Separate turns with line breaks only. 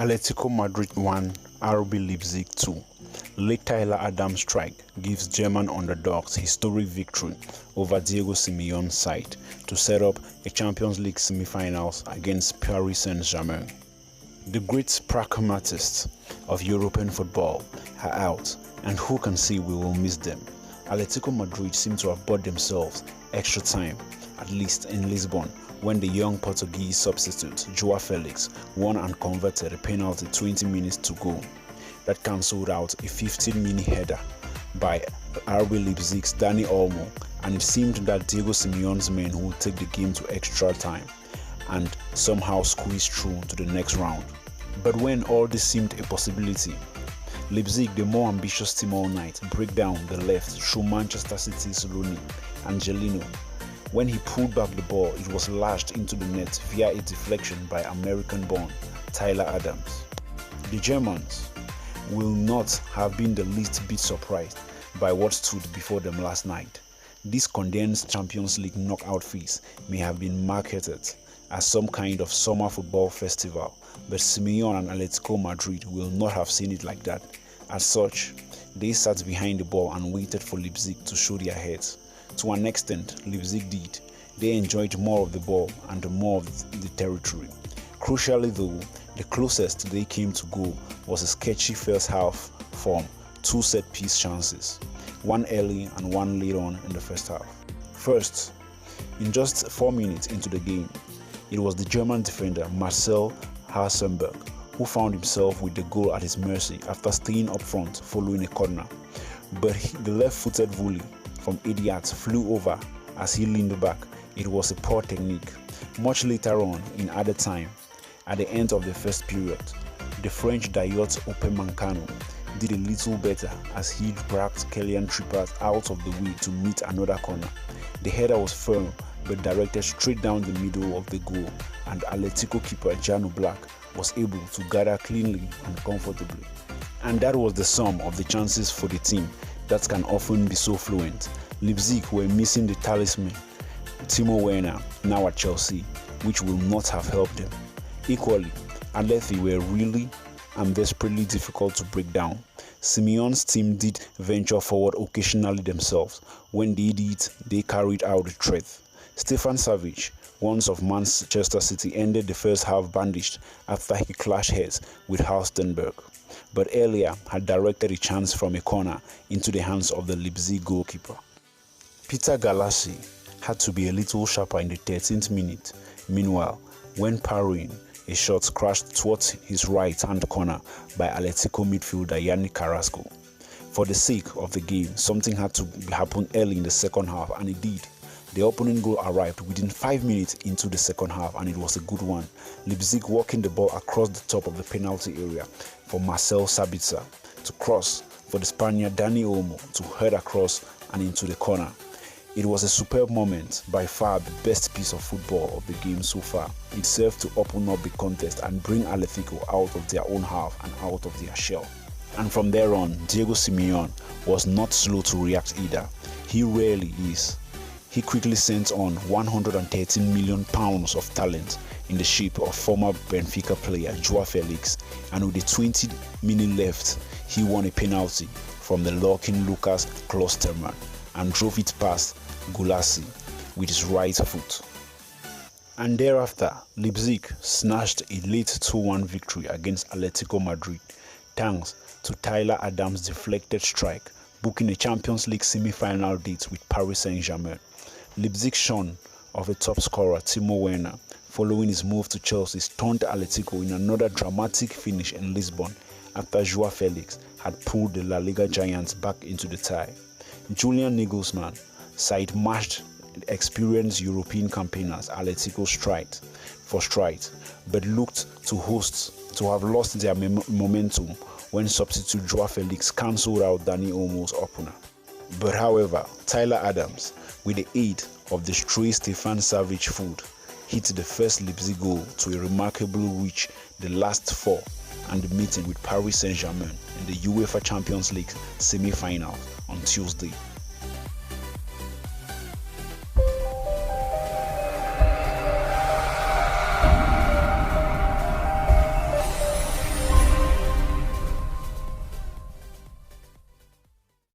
Atletico Madrid 1, RB Leipzig 2. Late Tyler Adams' strike gives German underdogs historic victory over Diego Simeone's side to set up a Champions League semi-finals against Paris Saint-Germain. The great pragmatists of European football are out, and who can say we will miss them? Atletico Madrid seem to have bought themselves extra time, at least in Lisbon, when the young Portuguese substitute Joao Felix won and converted a penalty 20 minutes to go that cancelled out a 15-minute header by RB Leipzig's Dani Olmo, and it seemed that Diego Simeone's men would take the game to extra time and somehow squeeze through to the next round. But when all this seemed a possibility, Leipzig, the more ambitious team all night, break down the left through Manchester City's Rooney Angelino. When he pulled back the ball, it was lashed into the net via a deflection by American-born Tyler Adams. The Germans will not have been the least bit surprised by what stood before them last night. This condensed Champions League knockout phase may have been marketed as some kind of summer football festival, but Simeone and Atletico Madrid will not have seen it like that. As such, they sat behind the ball and waited for Leipzig to show their heads. To an extent, Leipzig did. They enjoyed more of the ball and more of the territory. Crucially though, the closest they came to goal was a sketchy first half from two set-piece chances, one early and one late on in the first half. First, in just 4 minutes into the game, it was the German defender Marcel Harsenberg who found himself with the goal at his mercy after staying up front following a corner. But the left-footed volley from 8 yards flew over as he leaned back. It was a poor technique. Much later on, in added time, at the end of the first period, the French Dayot Upamecano did a little better as he dragged Kylian Trippier out of the way to meet another corner. The header was firm but directed straight down the middle of the goal, and Atletico keeper Jan Oblak was able to gather cleanly and comfortably. And that was the sum of the chances for the team that can often be so fluent. Leipzig were missing the talisman Timo Werner, now at Chelsea, which will not have helped them. Equally, Atleti were really and desperately difficult to break down. Simeone's team did venture forward occasionally themselves. When they did, they carried out the threat. Stefan Savic, once of Manchester City, ended the first half bandaged after he clashed heads with Halstenberg, but earlier had directed a chance from a corner into the hands of the Leipzig goalkeeper. Peter Galassi had to be a little sharper in the 13th minute. Meanwhile, when parrying, a shot crashed towards his right-hand corner by Atletico midfielder Yannick Carrasco. For the sake of the game, something had to happen early in the second half, and it did. The opening goal arrived within 5 minutes into the second half, and it was a good one. Leipzig walking the ball across the top of the penalty area for Marcel Sabitzer to cross, for the Spaniard Dani Olmo to head across and into the corner. It was a superb moment, by far the best piece of football of the game so far. It served to open up the contest and bring Atletico out of their own half and out of their shell. And from there on, Diego Simeone was not slow to react either. He rarely is. He quickly sent on £113 million of talent in the shape of former Benfica player Joao Felix, and with the 20 minutes left, he won a penalty from the lurking Lucas Klosterman and drove it past Gulassi with his right foot. And thereafter, Leipzig snatched a late 2-1 victory against Atletico Madrid, thanks to Tyler Adams' deflected strike, booking a Champions League semi-final date with Paris Saint-Germain. Leipzig's shorn of a top scorer Timo Werner, following his move to Chelsea, stunned Atletico in another dramatic finish in Lisbon after Joao Felix had pulled the LaLiga giants back into the tie. Julian Nagelsmann side matched experienced European campaigners Atletico stride, but looked to have lost their momentum when substitute Joao Felix cancelled out Dani Olmo's opener. But however, Tyler Adams, with the aid of the stray Stefan Savic foot, hit the first Leipzig goal to a remarkable reach the last four and the meeting with Paris Saint-Germain in the UEFA Champions League semi-final on Tuesday.